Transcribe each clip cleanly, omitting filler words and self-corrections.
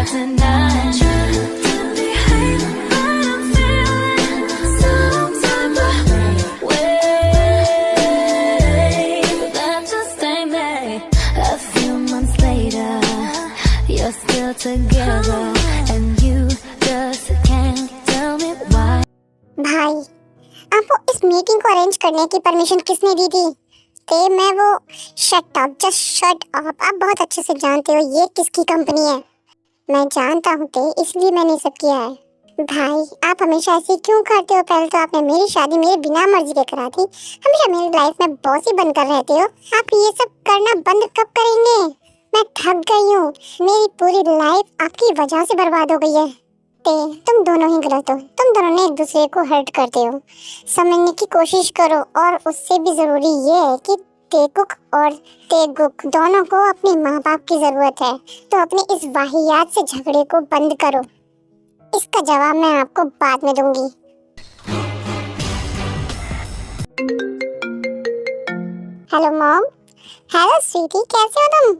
out tonight. Trying to behave, but I'm feeling some type of way. That just ain't me. A few months later, you're still together, and you just can't tell me why. भाई, आपको इस meeting को arrange करने की permission किसने दी थी? ते मैं वो shut up, just shut up. आप बहुत अच्छे से जानते हो ये किसकी कंपनी है। मैं जानता हूँ ते, इसलिए मैंने सब किया है। भाई, आप हमेशा ऐसे क्यों करते हो? पहले तो आपने मेरी शादी मेरे बिना मर्जी के करा दी, हमेशा मेरी लाइफ में बॉस ही बनकर रहते हो। आप ये सब करना बंद कब करेंगे? मैं थक गई हूँ, मेरी पूरी लाइफ आपकी वजह से बर्बाद हो गई है। ते, तुम दोनों ही गलत हो, तुम दोनों ने एक दूसरे को हर्ट करते हो। समझने की कोशिश करो, और उससे भी जरूरी ये है कि तेकुक और तेगुक दोनों को अपने माँ बाप की जरूरत है। तो अपने इस वाहियात से झगड़े को बंद करो। इसका जवाब मैं आपको बाद में दूंगी। Hello mom. हेलो स्वीटी, कैसे हो तुम?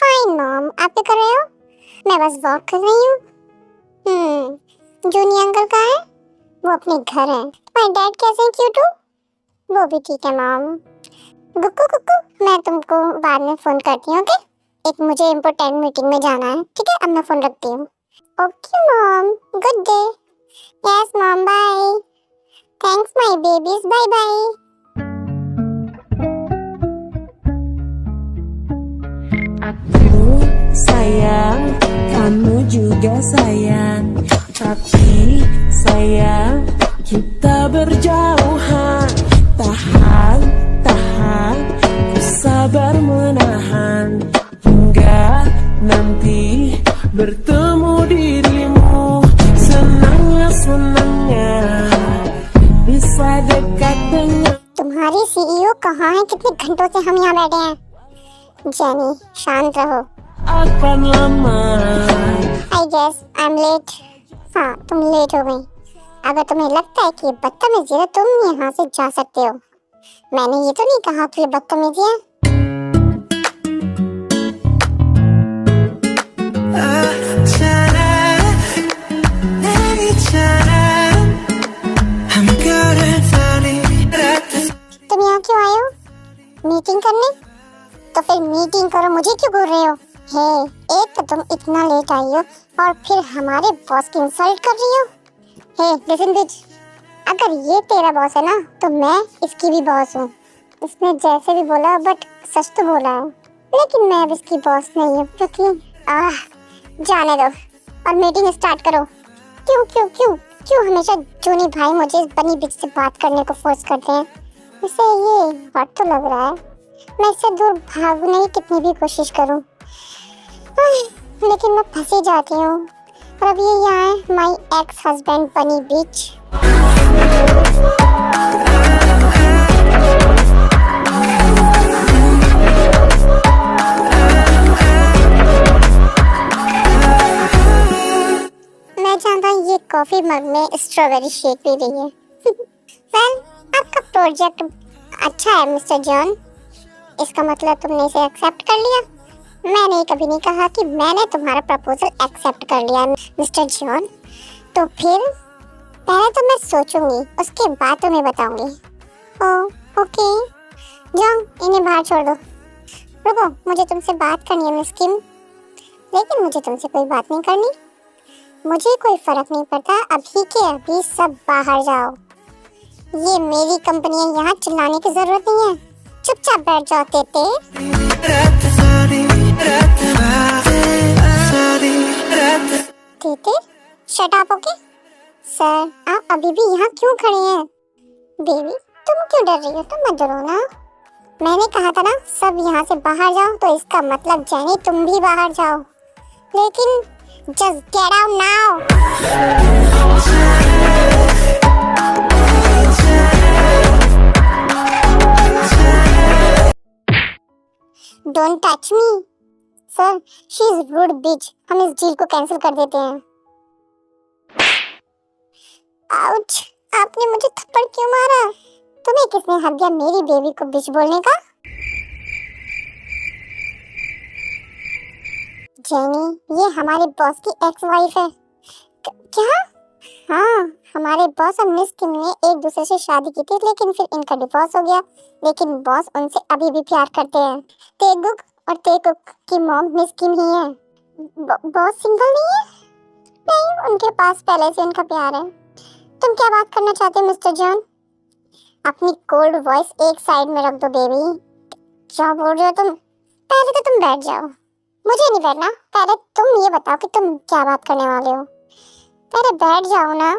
फाइन मॉम, आप क्या कर रहे हो? मैं बस वॉक कर रही हूँ। जूनी अंकल कहाँ है? वो अपने घर है। तुम्हारे डैड कैसे हैं क्यूटू? वो भी ठीक है मॉम। गुक्कू गुक्कू, मैं तुमको बाद में फोन करती हूँ, ओके? एक मुझे इम्पोर्टेंट मीटिंग में जाना है, ठीक है? अब मैं फोन रखती हूँ। Okay mom, good day. Yes mom, bye. Thanks my babies, bye bye. Aku sayang, kamu juga sayang, tapi sayang kita berjauhan. Tahan, tahan, ku sabar menahan hingga nanti bertemu dirimu. Senangnya bisa dekat dengan. तुम्हारी CEO कहाँ है? कितने घंटों से हम यहाँ बैठे हैं। जेनी, शांत रहो। Akan lama. I guess I am late. हाँ, तुम लेट हो गई। अगर तुम्हें लगता है कि ये बदतमीजी है, तुम यहाँ से जा सकते हो। मैंने ये तो नहीं कहा कि ये बदतमीजी है। तुम यहाँ क्यों आए हो? मीटिंग करने? तो फिर मीटिंग करो, मुझे क्यों घूर रहे हो? हे, एक तो तुम इतना लेट आई हो और फिर हमारे बॉस की इंसल्ट कर रही हो। हे लिसन बिच, अगर ये तेरा बॉस है ना, तो मैं इसकी भी बॉस हूँ। इसने जैसे भी बोला, बट सच तो बोला है। लेकिन मैं अब इसकी बॉस नहीं हूँ, क्योंकि जाने दो और मीटिंग स्टार्ट करो। क्यों क्यों क्यों क्यों हमेशा जूनी भाई मुझे इस बनी बिच से बात करने को फोर्स करते हैं? इसे ये बात तो लग रहा है मैं इससे दूर भागने की कितनी भी कोशिश करूं, लेकिन मैं फंसी जाती हूँ। और अब ये यहाँ है, माई एक्स हस्बैंड बनी बिच। मैं जानता हूँ ये कॉफी मग में स्ट्रॉबेरी शेक पी रही है। वेल, आपका प्रोजेक्ट अच्छा है मिस्टर जॉन। इसका मतलब तुमने इसे एक्सेप्ट कर लिया। मैंने कभी नहीं कहा कि मैंने तुम्हारा प्रपोजल एक्सेप्ट कर लिया मिस्टर जॉन। तो फिर पहले तो मैं सोचूंगी, उसके बाद तुम्हें बताऊंगी। ओके, जाओ इन्हें बाहर छोड़ दो। रुको, मुझे तुमसे बात करनी है मिस किम। लेकिन मुझे तुमसे कोई बात नहीं करनी। मुझे कोई फर्क नहीं पड़ता, अभी के अभी सब बाहर जाओ। ये मेरी कंपनी है, यहाँ चिल्लाने की जरूरत नहीं है। चुपचाप बैठ जाओ तेते। तेते, शट अप ओके? सर, आप अभी भी यहाँ क्यों खड़े हैं? बेबी, तुम क्यों डर रही हो? तुम मत डरो ना। मैंने कहा था ना सब यहाँ से बाहर जाओ, तो इसका मतलब जेनी तुम भी बाहर जाओ। लेकिन just get out now. Don't touch me. Sir, she is rude bitch. हम इस डील को कैंसिल कर देते हैं। आउच, आपने मुझे थप्पड़ क्यों मारा? तुम्हें किसने हक दिया मेरी बेबी को बिच बोलने का? जेनी, ये हमारे बॉस की एक्स वाइफ है। क्या? हाँ, हमारे बॉस और मिस किम ने एक दूसरे से शादी की थी, लेकिन फिर इनका डिवोर्स हो गया। लेकिन बॉस उनसे अभी भी प्यार करते हैं। तेगुक और तेगुक की मॉम मिस किम ही है। बॉस सिंगल नहीं है? नहीं, उनके पास पहले से उनका प्यार है। तुम क्या बात करना चाहते हो मिस्टर जॉन? अपनी कोल्ड वॉइस एक साइड में रख दो बेबी। क्या बोल रहे हो तुम? पहले तो तुम बैठ जाओ। मुझे नहीं बैठना, पहले तुम ये बताओ कि तुम क्या बात करने वाले हो। पहले बैठ जाओ ना,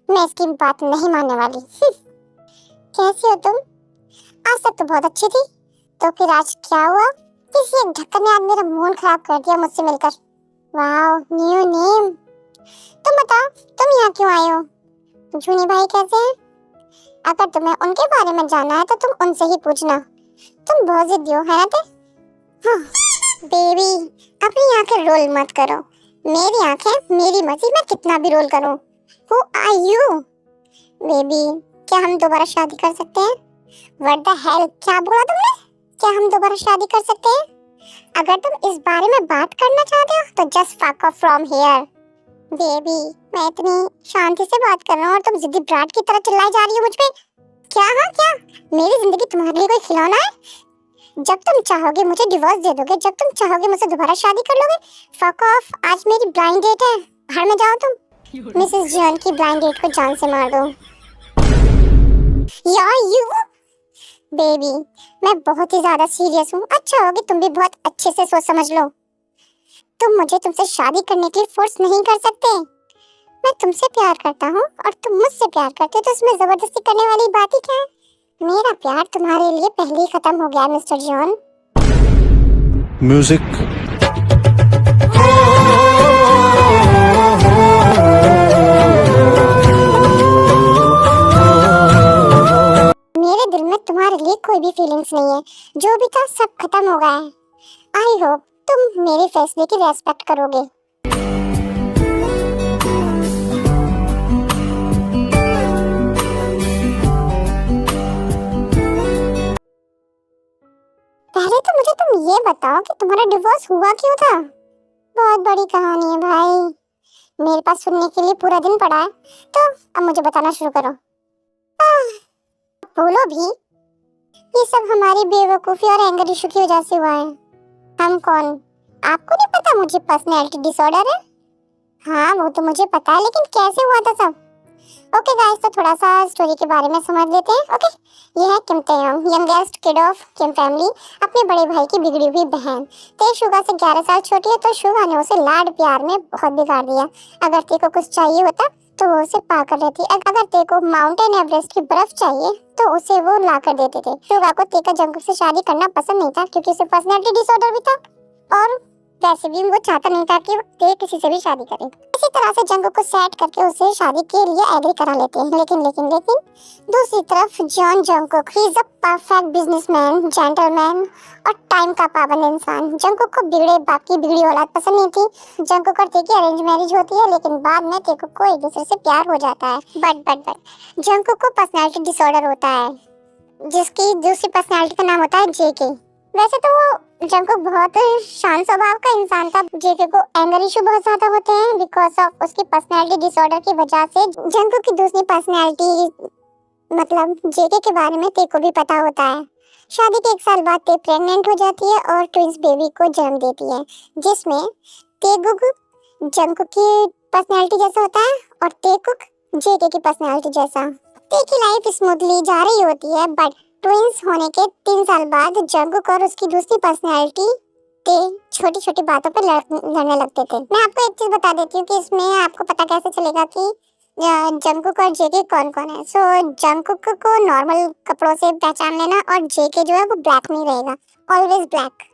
मैं इसकी बात नहीं मानने वाली। कैसी हो तुम? आज तक तो बहुत अच्छी थी, तो फिर आज क्या हुआ? किसी एक ढक्कन ने आज मेरा मूड खराब कर दिया मुझसे मिलकर। Wow, new name. तुम बताओ, तुम यहाँ क्यों आए हो? जूनी भाई कैसे हैं? अगर तुम्हें उनके बारे में जानना है तो तुम उनसे ही पूछना। तुम बहुत जिद्दी हो, है ना? हाँ, बेबी, अपनी आंखें रोल मत करो। मेरी आंखें मेरी मर्जी, मैं कितना भी रोल करूं। Who are you? बेबी, क्या हम दोबारा शादी कर सकते हैं? What the hell? क्या बोला तुमने? क्या हम दोबारा शादी कर सकते हैं? अगर तुम इस बारे में बात करना चाहते हो तो just fuck off from here. Baby, मैं इतनी शांति से बात कर रहा हूँ और तुम जिद्दी ब्राट की तरह चिल्लाई जा रही हो मुझ पे। क्या? हाँ क्या? मेरी जिंदगी तुम्हारे लिए कोई खिलौना है? जब तुम चाहोगे मुझे डिवोर्स दे दोगे, जब तुम चाहोगे मुझसे दोबारा शादी कर लोगे। फक ऑफ, आज मेरी ब्लाइंड डेट है, बाहर में जाओ तुम। मिसेस जॉन की ब्लाइंड डेट को जान से मार दो। या यू बेबी, मैं बहुत ही ज्यादा सीरियस हूँ। अच्छा होगी तुम भी बहुत अच्छे से सोच समझ लो। तुम मुझे तुमसे शादी करने के लिए फोर्स नहीं कर सकते। मैं तुमसे प्यार करता हूँ और तुम मुझसे प्यार करते हो, तो इसमें जबरदस्ती करने वाली बात ही क्या है? मेरा प्यार तुम्हारे लिए पहले ही खत्म हो गया मिस्टर जॉन। म्यूजिक। मेरे दिल में तुम्हारे लिए कोई भी फीलिंग्स नहीं है। जो भी था सब खत्म हो गया है। आई होप तुम मेरे फैसले की रेस्पेक्ट करोगे। पहले तो मुझे तुम ये बताओ कि तुम्हारा डिवोर्स हुआ क्यों था? बहुत बड़ी कहानी है भाई, मेरे पास सुनने के लिए पूरा दिन पड़ा है। तो अब मुझे बताना शुरू करो। बोलो भी। ये सब हमारी बेवकूफ़ी और एंगर इशू की वजह से हुआ है। हम कौन? आपको नहीं पता मुझे पर्सनैलिटी डिसऑर्डर है? हाँ, वो तो मुझे पता है, लेकिन कैसे हुआ था सब? ओके गाइस, तो थोड़ा सा स्टोरी के बारे में समझ लेते हैं। ओके, ये है Kim Taeyong, youngest kid of Kim family, अपने बड़े भाई की बिगड़ी हुई बहन। ते शुगा से 11 साल छोटी है, तो शुगा ने उसे लाड प्यार में बहुत बिगाड़ दिया। अगर ते को कुछ चाहिए होता तो वो उसे पा कर रहती। अगर ते को माउंटेन एवरेस्ट की बर्फ चाहिए तो उसे वो ला कर देते थे। शुगा को ते का जंगकुक से शादी करना पसंद नहीं था, क्योंकि उसे पर्सनैलिटी डिसऑर्डर भी था और वैसे भी वो चाहता नहीं था कि ते किसी से भी शादी करे। इसी तरह से जंगकुक को सेट करके उसे शादी के लिए एग्री करा लेते हैं। लेकिन दूसरी तरफ John Jungkook, he is a perfect businessman, gentleman और टाइम का पाबंद इंसान। जंगकुक को बिगड़े बाप की बिगड़ी औलाद पसंद नहीं थी। जंगकुक और ते की अरेंज मैरिज होती है, लेकिन बाद में ते को एक दूसरे से प्यार हो जाता है। बट जंगकुक को पर्सनैलिटी डिसऑर्डर होता है, जिसकी दूसरी पर्सनैलिटी का नाम होता है जेके। वैसे तो वो जंगकुक बहुत शांत स्वभाव का इंसान था। जेके को एंगर इशू बहुत ज्यादा होते हैं बिकॉज ऑफ उसकी पर्सनैलिटी डिसऑर्डर की वजह से। जंगकुक की दूसरी पर्सनैलिटी मतलब जेके के बारे में ते को भी पता होता है। शादी के 1 साल बाद ते प्रेग्नेंट हो जाती है और ट्विंस बेबी को जन्म देती है, जिसमें तेगुक जंगकुक की पर्सनैलिटी जैसा होता है और तेगुक जेके की पर्सनैलिटी जैसा। ते की लाइफ स्मूथली जा रही होती है, बट ट्विंस होने के 3 साल बाद जंगकुक और उसकी दूसरी पर्सनैलिटी ते छोटी छोटी बातों पर लड़ने लगते थे। मैं आपको एक चीज बता देती हूँ कि इसमें आपको पता कैसे चलेगा कि जंगकुक और जेके कौन कौन है। सो जंगकुक को नॉर्मल कपड़ों से पहचान लेना और जेके जो है वो ब्लैक नहीं रहेगा, ऑलवेज ब्लैक।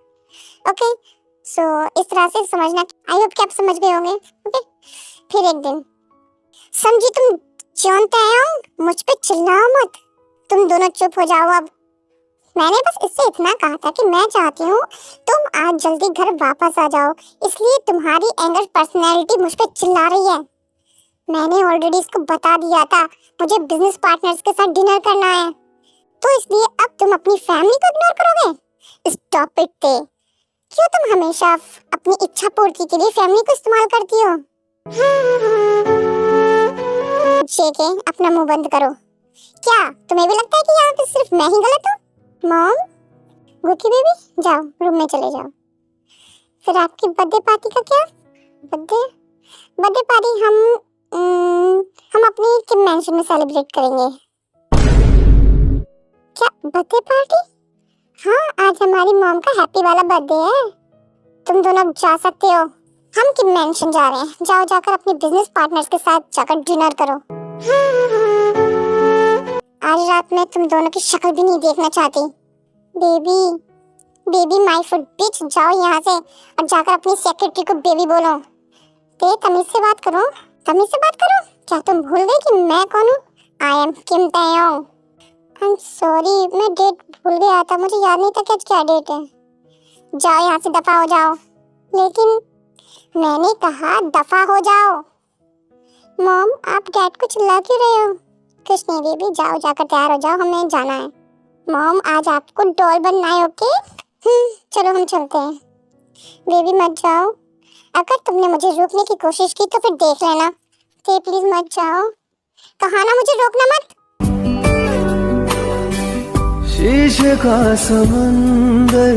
ओके, सो इस तरह से समझना। आई होप कि आप समझ गए होंगे। ओके, फिर एक दिन समझी तुम जॉन तेयोंग, मुझ पे चिल्लाओ मत, तुम दोनों चुप हो जाओ अब। मैंने बस इससे इतना कहा था कि मैं चाहती हूँ तुम आज जल्दी घर वापस आ जाओ, इसलिए तुम्हारी एंगर पर्सनैलिटी मुझ पे चिल्ला रही है। मैंने ऑलरेडी इसको बता दिया था मुझे बिजनेस पार्टनर्स के साथ डिनर करना है, तो इसलिए अब तुम अपनी फैमिली को इग्नोर करोगे? स्टॉप इट ते, क्यों तुम हमेशा अपनी इच्छा पूर्ति के लिए फैमिली को इस्तेमाल करती हो? जेके, अपना मुंह बंद करो। क्या तुम्हें भी लगता है कि यहाँ पे सिर्फ मैं ही गलत हूँ? मॉम, गुकी बेबी, जाओ रूम में चले जाओ। फिर आपकी बर्थडे पार्टी का क्या? बर्थडे पार्टी हम अपनी किम मैंशन में सेलिब्रेट करेंगे। क्या बर्थडे पार्टी? हाँ, आज हमारी मॉम का हैप्पी वाला बर्थडे है। तुम दोनों जा सकते हो। हम किम मैंशन जा रहे हैं। जाओ, जाकर अपने बिजनेस पार्टनर्स के साथ जाकर डिनर करो। आज रात में तुम दोनों की शक्ल भी नहीं देखना चाहती। बेबी माय फुट बिच, जाओ यहाँ से और जाकर अपनी सेक्रेटरी को बेबी बोलो। तमीज से बात करो। क्या तुम भूल गए कि मैं कौन हूँ? I am Kim Taeyong. I am sorry, मैं डेट भूल गया था, मुझे याद नहीं था कि आज क्या डेट है। जाओ यहाँ से, दफा हो जाओ। लेकिन मैंने कहा दफा हो जाओ। मॉम, आप डैड को चिल्ला क्यों रहे हो? कुछ नहीं बेबी, जाओ, जाकर तैयार हो जाओ, हमें जाना है। मॉम, आज आपको डॉल बनना है, ओके? चलो हम चलते हैं। बेबी मत जाओ, अगर तुमने मुझे रोकने की कोशिश की तो फिर देख लेना। प्लीज मत जाओ, कहा ना मुझे रोकना मत। शीशे का समंदर,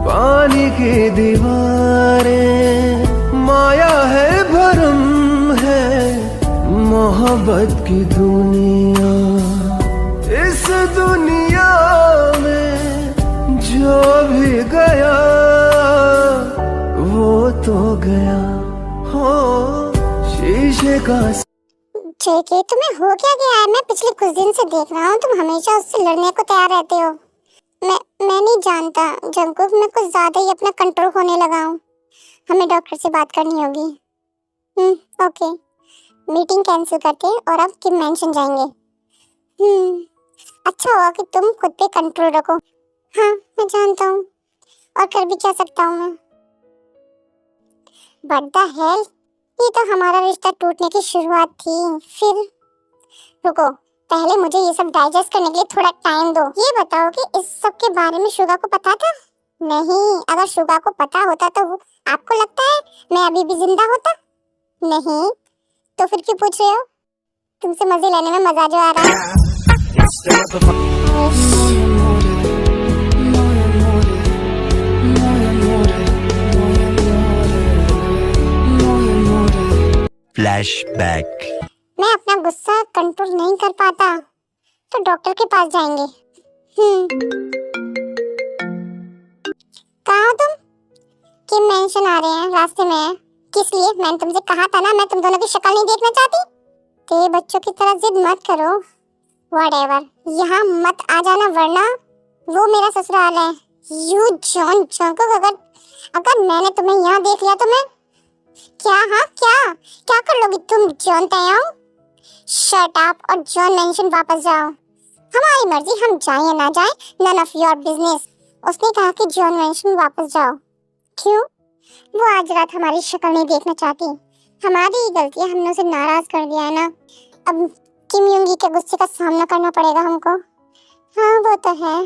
पानी की दीवारें, माया है भरम है मोहब्बत की दुनिया। इस दुनिया में जो भी गया वो तो गया हो। शीशे का जेके, तुम्हें हो क्या गया है? मैं पिछले कुछ दिन से देख रहा हूँ, तुम हमेशा उससे लड़ने को तैयार रहते हो। मैं नहीं जानता जंगकुक, मैं कुछ ज्यादा ही अपना कंट्रोल खोने लगा हूँ। हमें डॉक्टर से बात करनी होगी। ओके, मीटिंग कैंसिल करके और अब किम मैंशन जाएंगे। अच्छा हुआ कि तुम खुद पे कंट्रोल रखो। हाँ, मैं जानता हूँ, और कर भी क्या सकता हूँ मैं। बट द हेल, ये तो हमारा रिश्ता टूटने की शुरुआत थी। फिर रुको, पहले मुझे ये सब डाइजेस्ट करने के लिए थोड़ा टाइम दो। ये बताओ कि इस सब के बारे में शुगा को पता था? नहीं, अगर शुगा को पता होता तो आपको लगता है मैं अभी भी जिंदा होता? नहीं, तो फिर क्यों पूछ रहे हो? तुमसे मजे लेने में मजा जो आ रहा है। फ्लैशबैक। मैं अपना गुस्सा कंट्रोल नहीं कर पाता तो डॉक्टर के पास जाएंगे। कहाँ हो तुम? किम मैंशन आ रहे हैं, रास्ते में है। किस लिए? मैंने तुमसे कहा था ना, मैं तुम दोनों की शक्ल नहीं देखना चाहती। ते बच्चों की तरह जिद मत करो। व्हाटएवर, यहाँ मत आ जाना वरना वो मेरा ससुराल है। यू जॉन जंकुक, अगर मैंने तुम्हें यहाँ देख लिया तो मैं क्या कर लोगी तुम जॉन तायोंग? शट अप और जॉन मैंशन वापस जाओ। हमारी मर्जी, हम जाएं या ना जाएं, नन ऑफ योर बिजनेस। उसने कहा कि जॉन मैंशन वापस जाओ। क्यों? वो आज रात हमारी शक्ल नहीं देखना चाहती। हमारी ही गलती है, हमने उसे नाराज कर दिया है ना। अब किम युंगी के गुस्से का सामना करना पड़ेगा हमको। हाँ, वो तो है।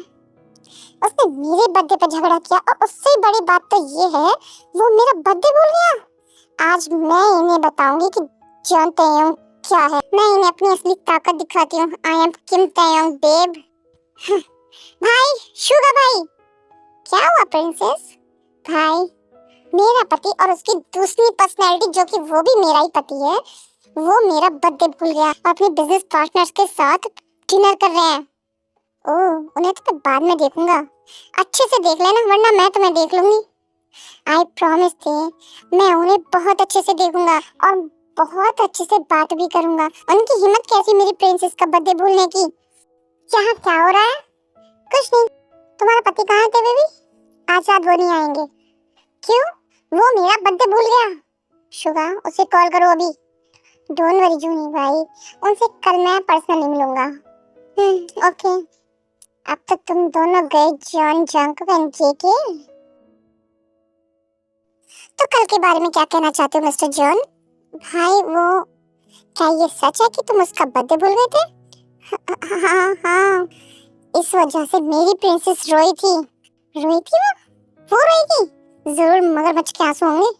उसने मेरे बर्थडे पर झगड़ा किया और उससे बड़ी बात तो ये है वो मेरा बर्थडे भूल गया। आज मैं इन्हें बताऊंगी कि जॉन तायोंग क्या है। मैं इन्हें अपनी असली ताकत दिखाती हूँ। I am Kim Taeyong babe. भाई, शुगा भाई। क्या हुआ प्रिंसेस? भाई, मेरा पति और उसकी दूसरी पर्सनैलिटी जो कि वो भी मेरा ही पति है, वो मेरा बर्थडे भूल गया और अपने बिजनेस पार्टनर्स के साथ डिनर कर रहे हैं। ओह, उन्हें तो मैं बाद में देखूंगा। अच्छे से देख लेना वरना मैं तुम्हें देख लूंगी। आई प्रॉमिस थे, मैं उन्हें बहुत अच्छे से देखूंगा और बहुत अच्छे से बात भी करूंगा। उनकी हिम्मत कैसी मेरी प्रिंसेस का बर्थडे भूलने की। यहाँ क्या हो रहा है? कुछ नहीं। तुम्हारा पति कहाँ थे बेबी? आज रात वो नहीं आएंगे। क्यों? वो मेरा बर्थडे भूल गया। शुगा, उसे कॉल करो अभी। डोंट वरी जूनी भाई, उनसे कल मैं पर्सनली मिलूंगा। ओके। अब तो तुम दोनों गए जॉन जंकुक एंड जेके। तो कल के बारे में क्या कहना चाहते हो मिस्टर जॉन? भाई, वो क्या ये सच है कि तुम उसका बर्थडे भूल गए थे? हाँ, इस वजह से मेरी प्रिंसेस रोई थी वो। वो रहेगी? जरूर मगरमच्छ के आंसू होंगे।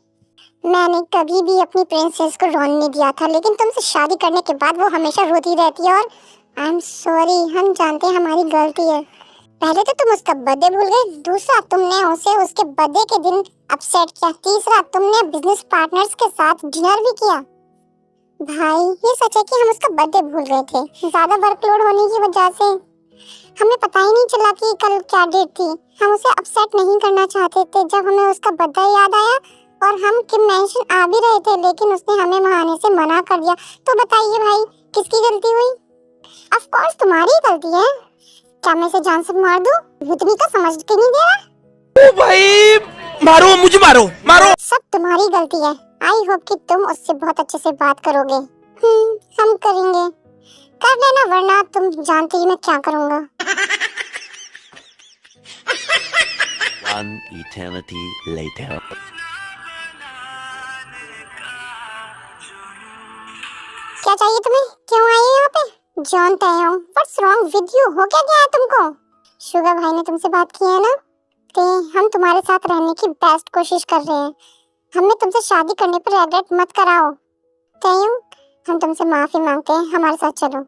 मैंने कभी भी अपनी प्रिंसेस को रोने नहीं दिया था, लेकिन तुमसे शादी करने के बाद वो हमेशा रोती रहती है। और आई एम सॉरी, हम जानते हैं हमारी गलती है। पहले तो तुम उसका बर्थडे भूल गए, दूसरा तुमने उसे उसके बर्थडे के दिन अपसेट किया, तीसरा तुमने बिजनेस पार्टनर्स के साथ डिनर भी किया। भाई ये सच है कि हम उसका बर्थडे भूल गए थे, ज्यादा वर्कलोड होने की वजह से हमें पता ही नहीं चला कि कल क्या डेट थी। हम उसे अपसेट नहीं करना चाहते थे। जब हमें उसका बर्थडे याद आया और हम किम मैंशन आ भी रहे थे, लेकिन उसने हमें वहां आने से मना कर दिया। तो बताइए भाई, किसकी गलती हुई? ऑफ कोर्स तुम्हारी गलती है। क्या मैं इसे जान से मार दूं? भूतनी का समझ के नहीं दे रहा। ओ भाई मारो, मुझे मारो मारो। सब तुम्हारी गलती है। आई होप कि तुम उससे बहुत अच्छे से बात करोगे। हम करेंगे, कर लेना, वरना तुम जानती ही मैं क्या करूँगा। One eternity later. क्या चाहिए तुम्हें? क्यों आई हो यहाँ पे? जॉन तय हो। What's wrong with you? हो क्या गया है तुमको? शुगर भाई ने तुमसे बात की है ना? ते हम तुम्हारे साथ रहने की बेस्ट कोशिश कर रहे हैं। हमें तुमसे शादी करने पर रिग्रेट मत कराओ। तय हो, हम तुमसे माफी मांगते हैं, हमारे साथ चलो।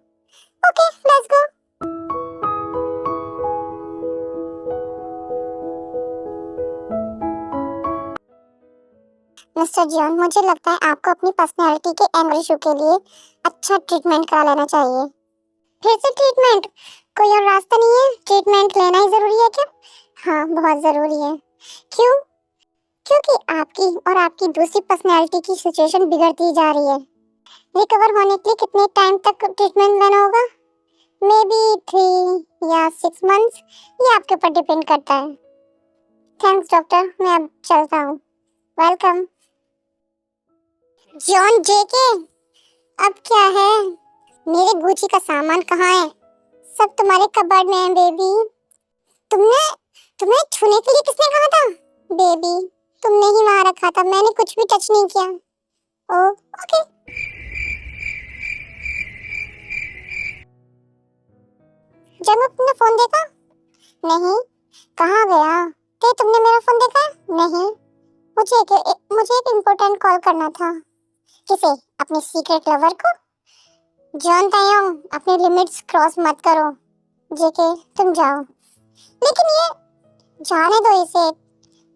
Okay, let's go. Mister John, मुझे लगता है आपको अपनी पर्सनैलिटी के एंगर इशू के लिए अच्छा ट्रीटमेंट करा लेना चाहिए। फिर से ट्रीटमेंट? कोई और रास्ता नहीं है? ट्रीटमेंट लेना ही जरूरी है क्या? हाँ, बहुत जरूरी है। क्यों? क्योंकि आपकी और आपकी दूसरी पर्सनैलिटी की सिचुएशन बिगड़ती जा रही है। रिकवर होने के लिए कितने टाइम तक ट्रीटमेंट लेना होगा? मे बी 3 या 6 मंथ्स, ये आपके ऊपर डिपेंड करता है। थैंक्स डॉक्टर, मैं अब चलता हूँ। वेलकम। जॉन जेके, अब क्या है? मेरे गुची का सामान कहाँ है? सब तुम्हारे कबर्ड में है बेबी। तुम्हें छूने के लिए किसने कहा था? बेबी, तुमने ही वहाँ रखा था, मैंने कुछ भी टच नहीं किया। ओह, ओके। जंगू, तुमने फोन देखा? नहीं। कहाँ गया? तुमने मेरा फोन देखा? नहीं। मुझे एक इम्पोर्टेंट कॉल करना था। किसे? अपने सीक्रेट लवर को? जॉन तायों, अपनी लिमिट्स क्रॉस मत करो। जेके, तुम जाओ। लेकिन ये जाने दो इसे।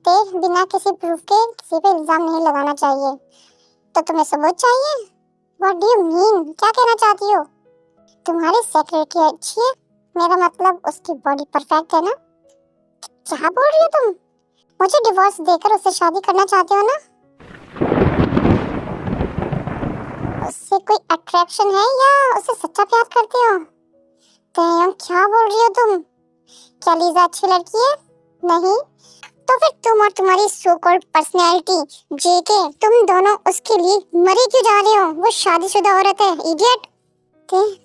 बिना किसी प्रूफ के किसी पे इल्जाम नहीं लगाना चाहिए। तो तुम्हें सबूत चाहिए? What do you mean? क्या कहना चाहती हो? तुम्हारी सेक्रेटरी अच्छी है, मेरा मतलब उसकी बॉडी परफेक्ट है ना? क्या बोल रही हो तुम? मुझे डिवोर्स देकर उससे शादी करना चाहते हो ना? उससे कोई अट्रैक्शन है या उसे सच्चा प्यार करते हो? क्या बोल रही हो तुम? क्या लीजा अच्छी लड़की है? नहीं। तो फिर तुम और तुम्हारी सो कॉल्ड पर्सनैलिटी जेके, तुम दोनों उसके लिए मरे क्यों जा रहे हो? वो शादीशुदा औरत है, इडियट।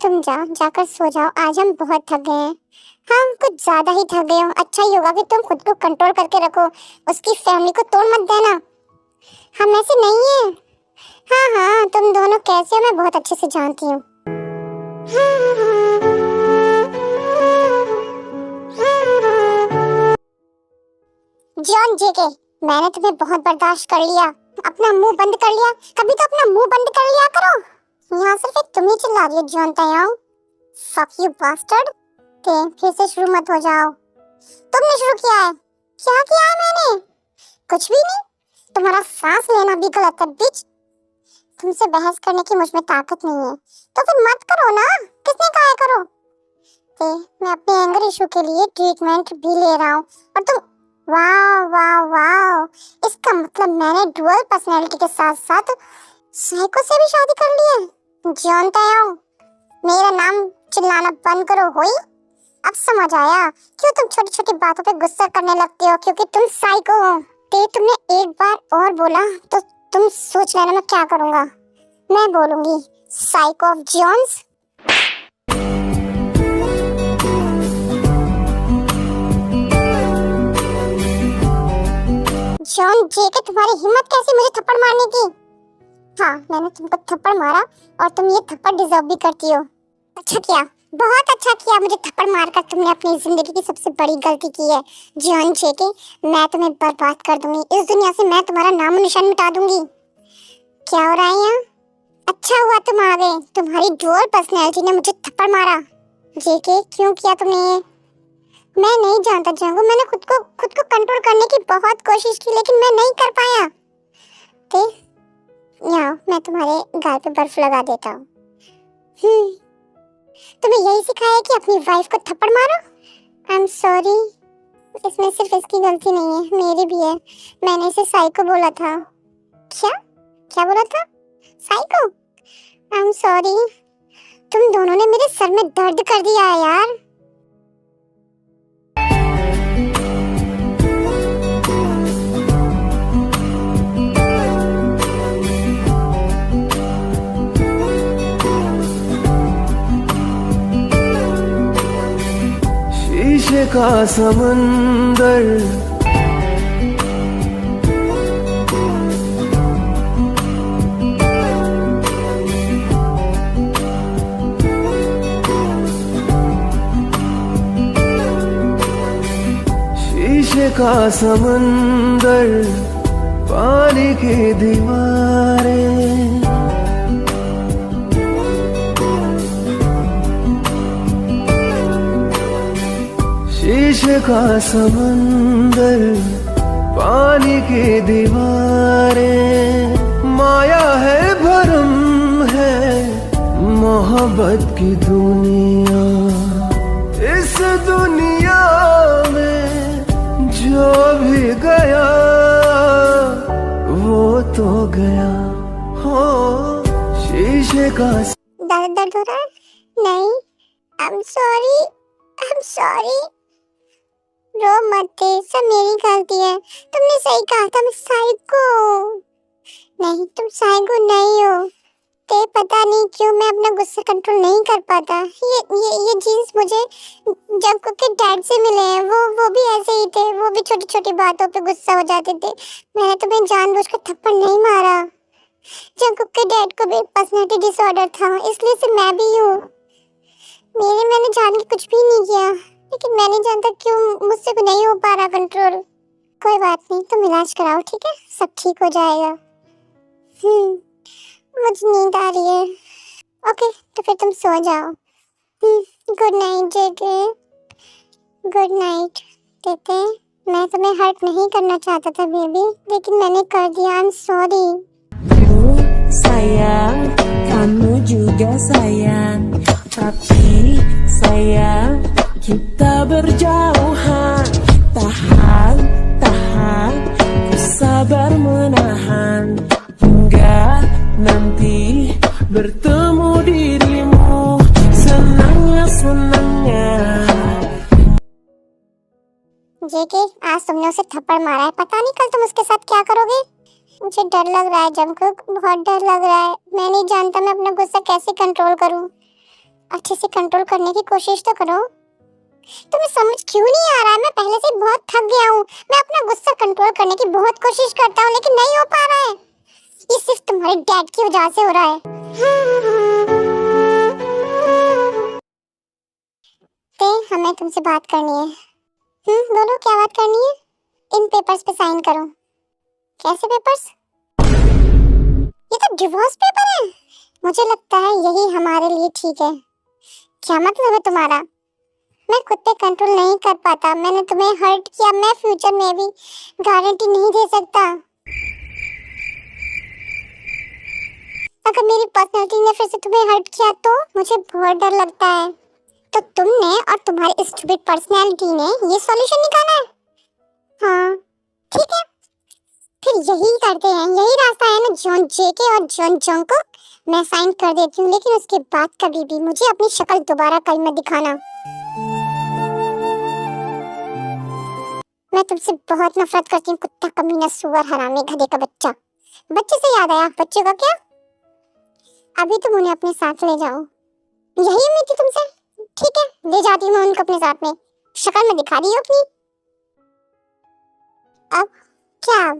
तुम जाकर सो जाओ। आज हम बहुत थक गए हैं। हम कुछ ज्यादा ही थक गए हो। अच्छा ही होगा कि तुम खुद को कंट्रोल करके रखो। उसकी फैमिली को तोड़ मत देना। हम ऐसे नहीं हैं। हाँ, तुम दोनों कैसे हो मैं बहुत अच्छे से जानती हूँ। जॉन जेके, मैंने तुम्हें बहुत बर्दाश्त कर लिया। अपना मुंह बंद कर लिया। कभी तो अपना मुंह बंद कर लिया करो। यहाँ सिर्फ एक तुम ही चिल्ला रही हो जॉन तायाओ। Fuck you bastard. फिर से शुरू मत हो जाओ। तुमने शुरू किया है। क्या किया है मैंने? कुछ भी नहीं। तुम्हारा सांस लेना भी गलत है बिच। तुमसे बहस करने की मुझ में ताकत नहीं है, तो फिर मत करो ना। किसने कहा है करो? मैं अपने एंगर इशू के लिए ट्रीटमेंट भी ले रहा हूँ और तुम वाह, इसका मतलब मैंने डुअल पर्सनैलिटी के साथ साथ साइको से भी शादी कर ली है। जॉन तायाओ, मेरा नाम चिल्लाना बंद करो। होई? अब समझ आया क्यों तुम छोटी छोटी बातों पे गुस्सा करने लगते हो, क्योंकि तुम साइको हो। तुमने एक बार और बोला तो तुम सोच लेना मैं क्या करूँगा। मैं बोलूँगी साइको ऑफ जॉन्स। जॉन जेके, तुम्हारी हिम्मत कैसी मुझे थप्पड़ मारने की? हाँ, मैंने तुमको थप्पड़ मारा और तुम ये थप्पड़ डिजर्व भी करती हो। अच्छा किया, बहुत अच्छा किया मुझे थप्पड़ मारकर। तुमने अपनी जिंदगी की सबसे बड़ी गलती की है जॉन जेके। मैं तुम्हें बर्बाद कर दूंगी इस दुनिया से, मैं तुम्हारा नामो निशान मिटा दूंगी। क्या हो रहा है यहाँ? अच्छा हुआ तुम आ गए, तुम्हारी ड्रोल पर्सनैलिटी ने मुझे थप्पड़ मारा। जेके क्यों किया तुमने ये? मैं नहीं जानता जंगू, मैंने खुद को कंट्रोल करने की बहुत कोशिश की लेकिन मैं नहीं कर पाया। यहाँ मैं तुम्हारे गाल पे बर्फ लगा देता हूँ। तुम्हें यही सिखाया कि अपनी वाइफ को थप्पड़ मारो? आई एम सॉरी, इसमें सिर्फ इसकी गलती नहीं है, मेरी भी है। मैंने इसे साइको बोला था। क्या बोला था? साइको? आई एम सॉरी, तुम दोनों ने मेरे सर में दर्द कर दिया है यार। शीशे का समंदर शीशे का समंदर, पानी की दीवारें, शीशे का समंदर, पानी की दीवारें, माया है भरम है मोहब्बत की दुनिया। इस दुनिया में जो भी गया वो तो गया हो शीशे का। दर्द हो रहा है? नहीं, आई एम सॉरी। रो मत, सब मेरी गलती है। तुमने सही कहा था, मैं साइको। नहीं, तुम साइको नहीं हो। ते पता नहीं क्यों मैं अपना गुस्सा कंट्रोल नहीं कर पाता। ये जीन्स मुझे जंगकुक के डैड से मिले हैं। वो भी ऐसे ही थे, वो भी छोटी छोटी बातों पे गुस्सा हो जाते थे। मैंने तुम्हें जानबूझकर थप्पड़ नहीं मारा। जंगकुक के डैड को भी पर्सनैलिटी डिसऑर्डर था, इसलिए से मैं भी हूँ। मैंने जान के कुछ भी नहीं किया, लेकिन मैं नहीं जानता क्यों मुझसे भी नहीं हो पा रहा कंट्रोल। कोई बात नहीं, तुम इलाज कराओ, ठीक है? सब ठीक हो जाएगा। मुझे नींद आ रही है। ओके, तो फिर तुम सो जाओ। गुड नाइट जेके, गुड नाइट। देते, मैं तुम्हें हर्ट नहीं करना चाहता था बेबी, लेकिन मैंने कर दिया। आई am sorry. Sayang, kamu juga sayang, tapi sayang kita berjauhan. Tahan, ku sabar menahan hingga nanti bertemu dirimu. Senangnya जेके, आज तुमने उसे थप्पड़ मारा है, पता नहीं कल तुम उसके साथ क्या करोगे। मुझे डर लग रहा है जंगकुक, बहुत डर लग रहा है। मैं नहीं जानता मैं अपना गुस्सा कैसे कंट्रोल करूं। अच्छे से कंट्रोल करने की कोशिश तो करो। तुम्हें समझ क्यों नहीं आ रहा है? मैं पहले से बहुत थक गया हूँ। मैं अपना गुस्सा कंट्रोल करने की बहुत कोशिश करता हूँ, लेकिन नहीं हो पा रहा है। ये सिर्फ तुम्हारे डैड की वजह से हो रहा है। ते, हमें तुमसे बात करनी है। बोलो, क्या बात करनी है? इन पेपर्स पे साइन करो। कैसे पेपर्स? ये तो डिवोर्स पेपर है। मुझे लगता है यही हमारे लिए ठीक है। क्या मतलब है तुम्हारा? मैं खुद पे कंट्रोल नहीं कर पाता। मैंने तुम्हें हर्ट किया, मैं फ्यूचर में भी गारंटी नहीं दे सकता। अगर मेरी पर्सनैलिटी ने फिर से तुम्हें हर्ट किया तो मुझे बहुत डर लगता है। तो तुमने और तुम्हारी स्टूपिड पर्सनैलिटी ने ये सॉल्यूशन निकाला है? हाँ, ठीक है, फिर यही करते हैं। यही रास्ता है ना जॉन जेके और जॉन जंगकुक। मैं साइन कर देती हूँ, लेकिन उसके बाद कभी भी मुझे अपनी शक्ल दोबारा कल मत दिखाना। मैं तुमसे बहुत नफरत करती हूँ, कुत्ता, कमीना, सुअर, हरामी, गधे का बच्चा। बच्चे से याद आया, बच्चे का क्या? अभी तुम उन्हें अपने साथ ले जाओ। यही उम्मीद थी तुमसे। ठीक है, ले जाती हूँ उनको अपने साथ में। शक्ल में दिखा दी हो अपनी। अब क्या?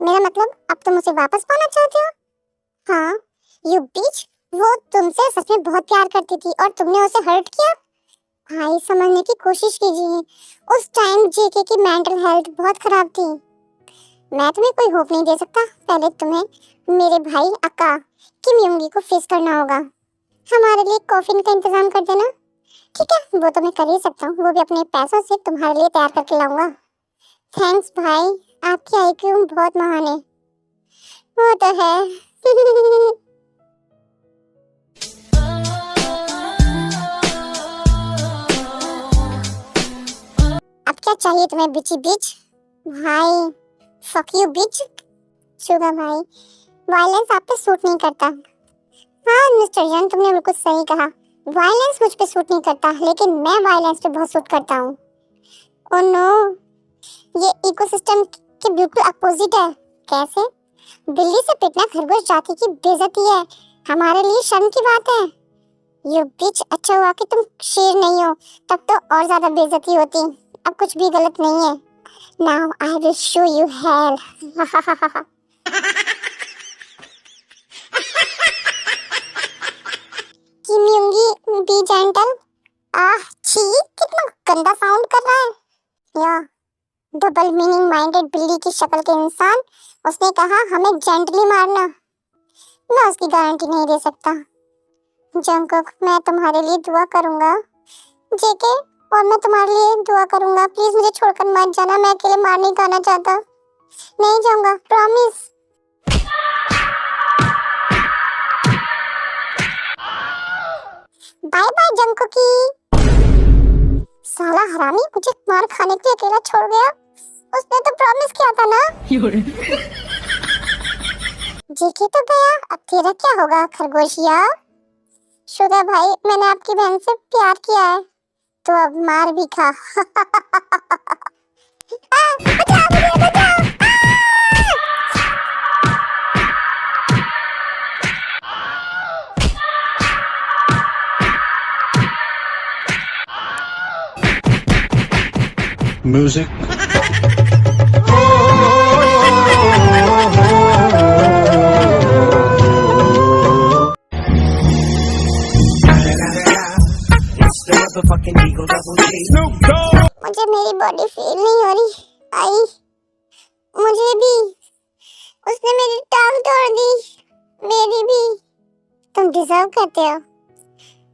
मेरा मतलब अब तुम उसे वापस पाना चाहते हो? हाँ, यू बीच, वो तुमसे सच में बहुत प्यार करती थी और तुमने उसे हर्ट किया। भाई समझने की कोशिश कीजिए, उस टाइम जेके की मेंटल हेल्थ बहुत खराब थी। मैं तुम्हें कोई होप नहीं दे सकता, पहले तुम्हें मेरे भाई अक्का किम युंगी को फेस करना होगा। हमारे लिए कॉफी का इंतजाम कर देना। ठीक है, वो तो मैं कर ही सकता हूँ, वो भी अपने पैसों से तुम्हारे लिए तैयार करके लाऊंगा। थैंक्स भाई, आपकी आईक्यू बहुत महान है। वो तो है। अब क्या चाहिए तुम्हें बिची बिच? भाई फक यू बिच। शुगर भाई, वायलेंस आप पे सूट नहीं करता। हाँ मिस्टर यंग, तुमने बिल्कुल सही कहा, वायलेंस मुझ पे सूट नहीं करता, लेकिन मैं वायलेंस पे बहुत सूट करता हूँ। ओह नो, ये इकोसिस्टम के बिल्कुल अपोजिट है। कैसे? बिल्ली से पिटना खरगोश जाति की बेइज्जती है, हमारे लिए शर्म की बात है। यू बिच, अच्छा हुआ कि तुम शेर नहीं हो, तब तो और ज्यादा बेइज्जती होती। अब कुछ भी गलत नहीं है। Now I will show you hell. Kim Yoongi, be gentle. आह छी, कितना गंदा साउंड कर रहा है। या डबल मीनिंग माइंडेड बिल्ली की शक्ल के इंसान, उसने कहा हमें जेंटली मारना। मैं उसकी गारंटी नहीं दे सकता। जंगकुक, मैं तुम्हारे लिए दुआ करूंगा। जेके, और मैं तुम्हारे लिए दुआ करूंगा। प्लीज मुझे छोड़कर मत जाना, मैं अकेले मार नहीं खाना चाहता। नहीं जाऊंगा, प्रॉमिस। Bye bye जंगकुकी। साला हरामी मुझे मार खाने के लिए अकेला छोड़ गया। उसने तो प्रॉमिस किया था ना। जेके तो गया, अब तेरा क्या होगा खरगोशिया? शुगर भाई, मैंने आपकी बहन से प्यार किया है, तो अब मार भी खा। बचाओ मुझे, बचाओ। Music. मुझे मेरी बॉडी फील नहीं हो रही। आई, मुझे भी। उसने मेरी टांग तोड़ दी, मेरी भी। तुम डिजर्व करते हो।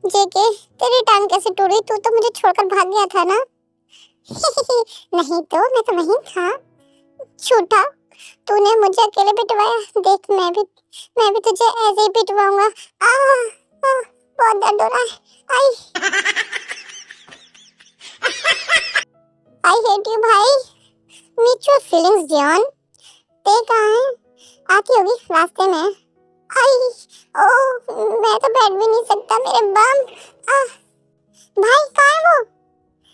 जेके, तेरी टांग कैसे टूटी? तू तो मुझे छोड़कर भाग गया था ना। नहीं तो मैं तो वहीं था। झूठा, तूने मुझे अकेले पिटवाया। देख, मैं भी तुझे ऐसे ही पिटवाऊंगा। बहुत दर्द हो रहा है। आई हेट यू भाई। Mutual feelings John. ते कहाँ है? आती होगी रास्ते में। आई, ओ, मैं तो बैठ भी नहीं सकता, मेरे बम। भाई कहाँ है वो?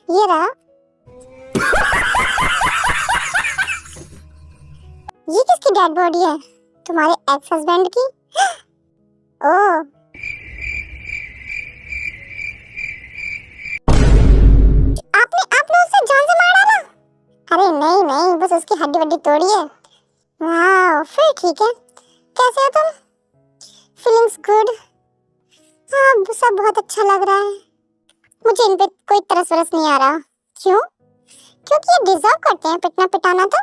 ये रहा। ये किसकी डेड बॉडी है? तुम्हारे एक्स हस्बैंड की? ओह, आपने उसे जान से मार डाला? अरे नहीं, बस उसकी हड्डी वड्डी तोड़ी है। वाह, फिर ठीक है। कैसे हो तुम? Feelings good? हाँ, सब बहुत अच्छा लग रहा है। मुझे इन पे कोई तरस वरस नहीं आ रहा। क्यों? क्योंकि ये डिजर्व करते हैं पिटना पिटाना तो।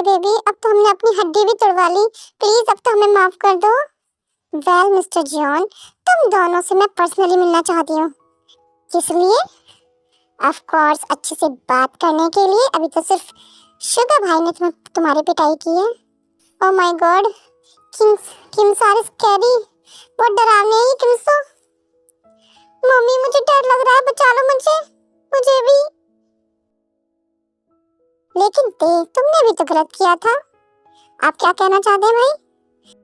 बेबी, अब तो हमने अपनी हड्डी भी तोड़वा ली, प्लीज अब तो हमें माफ कर दो। वेल मिस्टर जॉन, तुम दोनों से मैं पर्सनली मिलना चाहती हूँ। किस लिए? ऑफ कोर्स, अच्छे से बात करने के लिए। अभी तो सिर्फ शुगर भाई ने तुम्हारी पिटाई की है। Oh my god, Kims are scary. बहुत डरावनी है ये किम्स तो। मम्मी, मुझे डर लग रहा है, बचा लो मुझे भी। लेकिन तुमने भी तो गलत किया था। आप क्या कहना चाहते हैं भाई?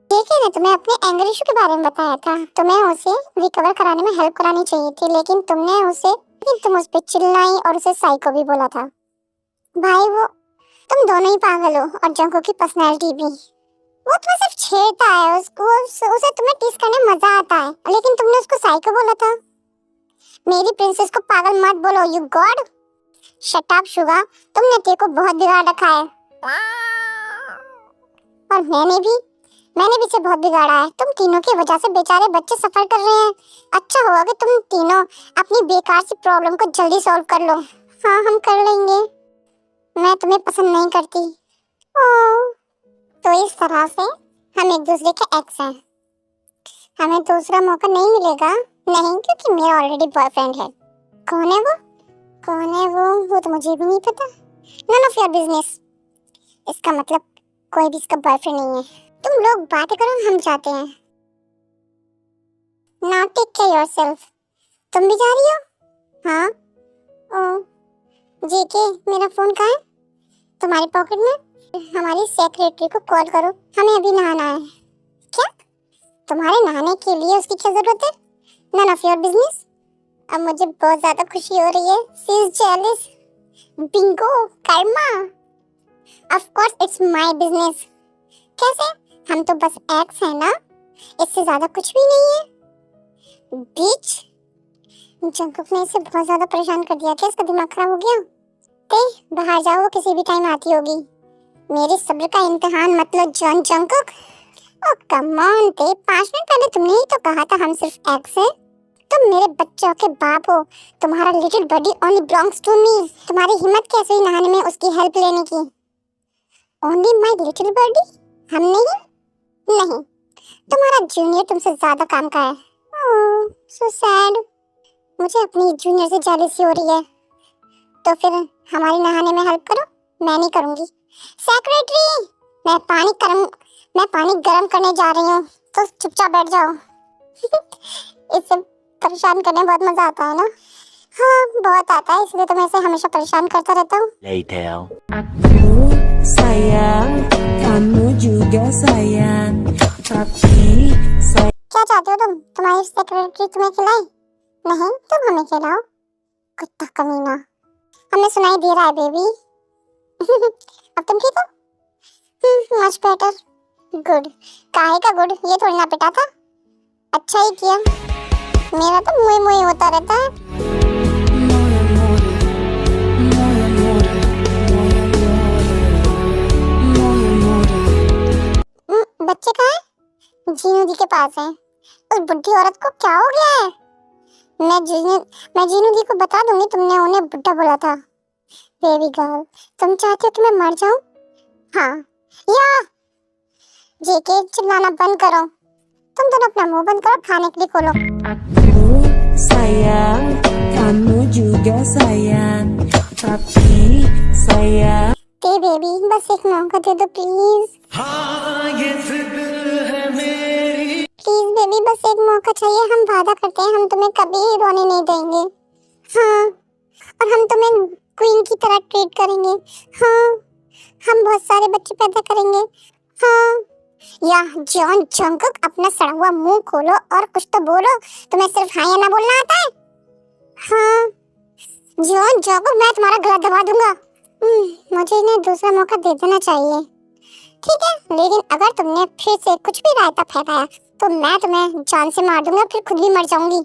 देखिए ने तुम्हें अपने एंगर इशू के बारे में बताया था, तुम्हें उसे रिकवर कराने में हेल्प करानी चाहिए थी, लेकिन तुम उस पे चिल्लाई और उसे साइको भी बोला था। भाई वो तुम दोनों ही पागल हो, और जंको की पर्सनैलिटी भी। वो तुम्हें सिर्फ छेड़ता है, उसे तुम्हें टीज करने में मजा आता है, लेकिन तुमने उसको साइको बोला था। मेरी प्रिंसेस को पागल मत बोलो, you God. Shut up Suga, तुमने तेरे को बहुत बिगाड़ रखा है। और मैंने भी मैंने भी इसे बहुत बिगाड़ा है। तुम तीनों की वजह से बेचारे बच्चे सफर कर रहे हैं। अच्छा होगा कि तुम तीनों अपनी बेकार सी प्रॉब्लम को जल्दी सॉल्व कर लो। हाँ, हम कर लेंगे। मैं तुम्हें पसंद नहीं करती। ओह, तो इस तरह से हम एक दूसरे के एक्स हैं। हमें दूसरा मौका नहीं मिलेगा। नहीं, क्योंकि मेरा ऑलरेडी बॉयफ्रेंड है। कौन है वो? कौन है वो तो मुझे भी नहीं पता। None of your business. इसका मतलब कोई भी इसका बॉयफ्रेंड नहीं है। तुम लोग बातें करो, हम जाते हैं। Now take care yourself. तुम भी जा रही हो? हाँ। ओ जेके, मेरा फोन कहाँ है? तुम्हारी पॉकेट में। हमारी सेक्रेटरी को कॉल करो, हमें अभी नहाना है। क्या? तुम्हारे नहाने के लिए उसकी क्या जरूरत है? None of your business. अब मुझे बहुत ज्यादा खुशी हो रही है। She is jealous. Bingo, karma. Of course it's my business. कैसे? हम तो बस एक्स है ना, इससे ज्यादा कुछ भी नहीं है। बीच जंकुक ने इसे बहुत ज्यादा परेशान कर दिया। क्या इसका दिमाग खराब हो गया? ते बाहर जाओ, किसी भी टाइम आती होगी। मेरे सब्र का इम्तिहान मत लो Jeon Jungkook. Oh come on ते, 5 मिनट पहले तुमने ही तो कहा था हम सिर्फ एक्स हैं। तुम मेरे बच्चों के बाप हो। तुम्हारा little body only belongs to me. तुम्हारी हिम्मत कैसे हुई नहाने में उसकी हेल्प लेने की? Only my little body? हम नहीं, तुम्हारा जूनियर तुमसे ज्यादा काम का है। ओह, सो सैड। मुझे अपनी जूनियर से जेलसी हो रही है। तो फिर हमारे नहाने में हेल्प करो। मैं नहीं करूंगी। सेक्रेटरी, मैं पानी गरम करने जा रही हूँ, तो चुपचाप बैठ जाओ। इससे परेशान करने में बहुत मजा आता है ना? हाँ, बहुत आता है, इसलिए तो मैं इसे हमेशा परेशान करता रहता हूँ। Later. Aku sayang, kamu juga sayang, tapi saya क्या चाहते हो तुम? तुम्हारी सेक्रेटरी तुम्हें खिलाए? नहीं, तुम हमें खिलाओ। कुत्ता कमीना। हमें सुनाई दे रहा है बेबी। अब तुम ठीक हो? Much better. गुड। काहे का गुड? ये थोड़ी ना पिटा था। अच्छा ही किया। मेरा तो मुई मुई होता रहता है। बच्चे कहाँ हैं? जीनू जी के पास हैं। उस बुढ़ी औरत को क्या हो गया है? मैं जीनू जी को बता दूंगी तुमने उन्हें बुढ़ा बोला था। बेबी गर्ल, तुम चाहती हो कि मैं मर जाऊं? हाँ। या जेके, चिल्लाना बंद करो। तुम दोनों अपना मुंह बंद करो, खाने के लिए खोलो। aku sayang, kamu juga sayang, tapi saya ते बेबी, बस एक मौका दे दो प्लीज। प्लीज बेबी, बस एक मौका चाहिए। हम वादा करते हैं हम तुम्हें कभी रोने नहीं देंगे। हाँ, और हम तुम्हें क्वीन की तरह ट्रीट करेंगे। हाँ, हम बहुत सारे बच्चे पैदा करेंगे। हाँ। या जॉन जंकुक, अपना सड़ा हुआ मुंह खोलो और कुछ तो बोलो। तुम्हें सिर्फ हाँ या ना बोलना आता है? हाँ। जॉन जंकुक, मैं तुम्हारा गला दबा दूंगा। मुझे इन्हें दूसरा मौका दे देना चाहिए। ठीक है, लेकिन अगर तुमने फिर से कुछ भी रायता फैलाया तो मैं तुम्हें जान से मार दूंगा, फिर खुद भी मर जाऊंगी।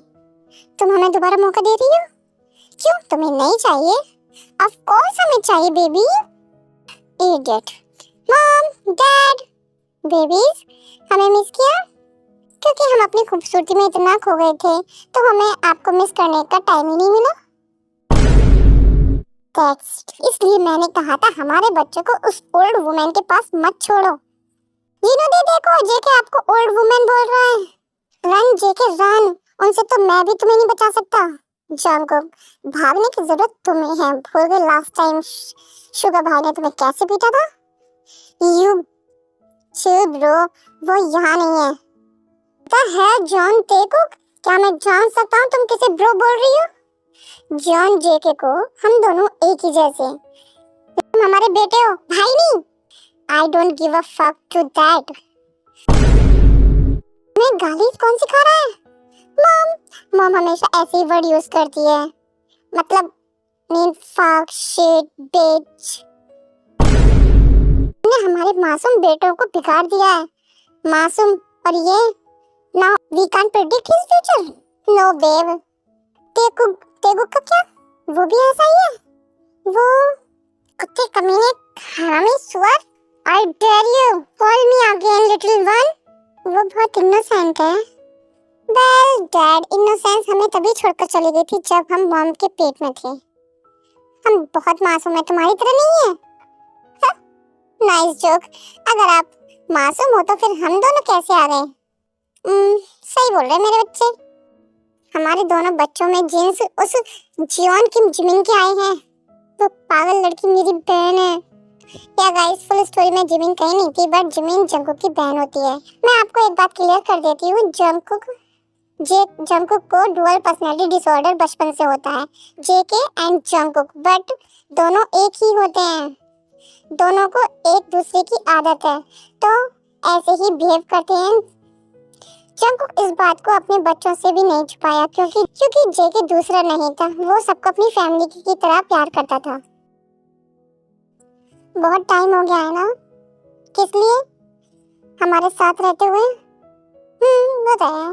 तुम हमें दोबारा मौका दे रही हो? क्यों, तुम्हें नहीं चाहिए? ऑफ कोर्स हमें चाहिए baby. Idiot. Mom, dad, babies, हमें मिस किया? क्योंकि हम अपनी खूबसूरती में इतना खो गए थे, तो हमें आपको मिस करने का टाइम ही नहीं मिला। इसलिए मैंने कहा था हमारे बच्चों को उस ओल्ड वुमेन के पास मत छोड़ो। जीनू दी, देखो जेके आपको ओल्ड वुमेन बोल रहा है। रन जेके रन, उनसे तो मैं भी तुम्हें नहीं बचा सकता। जंकुक, भागने की जरूरत तुम्हें है। भूल गए लास्ट टाइम शुगर भाई ने तुम्हें कैसे पीटा था? यू चिल ब्रो, वो यहाँ नहीं है। द है जॉन तेकुक, क्या मैं जान सकता हूँ तुम किसे ब्रो बोल रही हो? जॉन जेके को हम दोनों एक ही जैसे। तुम हमारे बेटे हो, भाई नहीं। I don't give a fuck to that. मैं गाली कौन सिखा रहा है? मॉम हमेशा ऐसे ही वर्ड यूज करती है, मतलब मीन fuck, shit, bitch। ने हमारे मासूम बेटों को बिगाड़ दिया है। मासूम, और ये now we can't predict his future. No babe। तेगुक का क्या? वो भी ऐसा ही है? वो कुत्ते कमीने, हरामी सुअर। I dare you, call me again little one। वो बहुत इनोसेंट है। वेल डैड, इनोसेंस हमें तभी छोड़कर चली गई थी जब हम मॉम के पेट में थे। हम बहुत मासूम है, तुम्हारी तरह नहीं है। Nice joke. अगर आप मासूम हो तो फिर हम दोनों कैसे आ गए? सही बोल रहे मेरे बच्चे। हमारे दोनों बच्चों में जीन्स उस जियोन की जिमिन के आए हैं। वो पागल लड़की मेरी बहन है। या गाइस, फुल स्टोरी में जिमिन कहीं नहीं थी, बट जिमिन जंकुक की बहन होती है। मैं आपको एक बात क्लियर कर देती हूँ, जंकुक को डुअल पर्सनालिटी डिसऑर्डर बचपन से होता है। जेके एंड जंकुक, बट दोनों एक ही होते हैं। दोनों को एक दूसरे की आदत है, तो ऐसे ही बिहेव करते हैं। जंकुक इस बात को अपने बच्चों से भी नहीं छुपाया, क्योंकि जेके दूसरा नहीं था, वो सबको अपनी फैमिली की तरह प्यार करता था। बहुत टाइम हो गया है ना, किस लिए? हमारे साथ रहते हुए। वो तो है।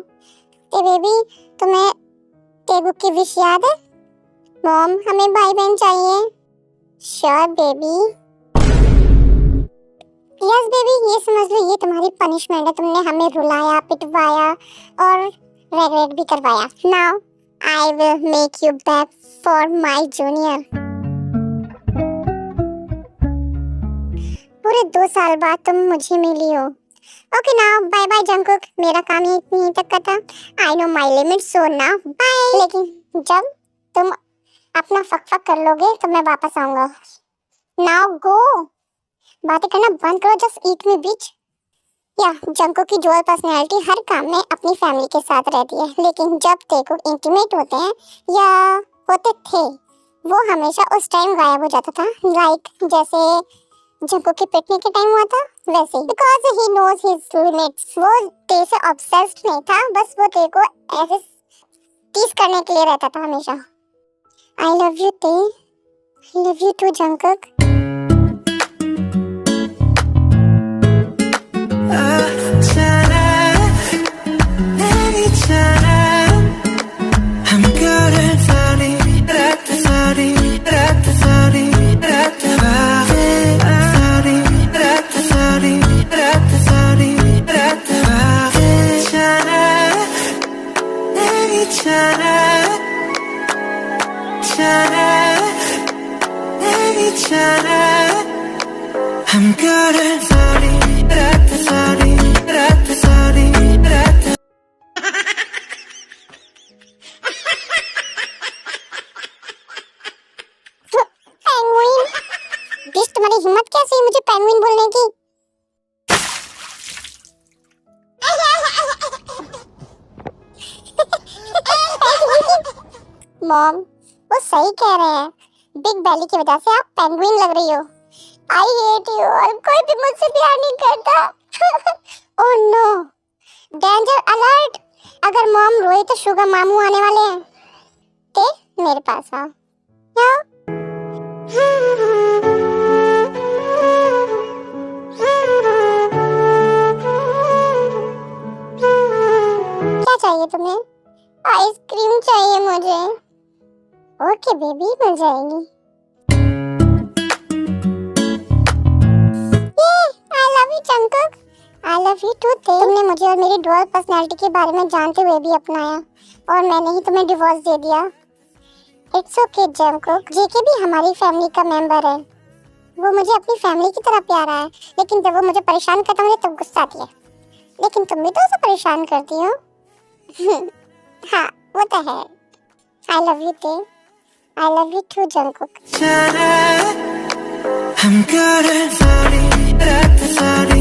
ते बेबी, तुम्हें तेगुक की विश याद है? मॉम, हमें भाई बहन चाहिए। Sure baby. यस बेबी, ये समझ लो, ये तुम्हारी पनिशमेंट है। तुमने हमें रुलाया, पिटवाया और रेगरेट भी करवाया। Now I will make you back for my junior. पूरे 2 साल बाद तुम मुझे मिली हो। Okay now bye bye Jungkook, मेरा काम यहीं तक का था। I know my limit, so now bye. लेकिन जब तुम अपना फक कर लोगे तो मैं वापस आऊंगा। Now go. बातें करना बंद करो, जस्ट ईट मी बिच। या जंकुक की डुअल पर्सनैलिटी हर काम में अपनी फैमिली के साथ रहती है, लेकिन जब तेगुक इंटीमेट होते हैं या होते थे, वो हमेशा उस टाइम गायब हो जाता था। लाइक जैसे जंकुक के पिटने के टाइम हुआ था वैसे। Because he knows his limits. वो ते से ऑब्सेस्ड नहीं था, बस वो ते को ऐसे टीज करने के लिए रहता था हमेशा। आई love you Tae, I love you too Jungkook. I'm good at sorry, sorry, sorry, penguin, dish तुम्हारी हिम्मत कैसे हुई मुझे पेंगुइन बोलने की? मॉम, वो सही कह रहे हैं। बिग बेली की वजह से आप पेंगुइन लग रही हो। आई हेट यू, और कोई भी मुझसे प्यार नहीं करता। Oh no, danger alert. अगर मॉम रोई तो शुगर मामू आने वाले हैं। ते मेरे पास आओ। क्या चाहिए तुम्हें? आइसक्रीम चाहिए मुझे। ओके बेबी, मिल जाएगी। I love you Jungkook, I love you too. तुमने मुझे और मेरी डुअल पर्सनालिटी के बारे में जानते हुए भी अपनाया, और मैंने ही तुम्हें डिवोर्स दे दिया। इट्स ओके जंकुक, जेके भी हमारी फैमिली का मेंबर है। वो मुझे अपनी फैमिली की तरह प्यारा है, लेकिन जब वो मुझे परेशान करता है मुझे तब गुस्सा आती है। लेकिन तुम भी तो उसे परेशान करती हो। हाँ, वो तो है। आई love you Tae, I love you too Jungkook. I'm good at sorry, sorry.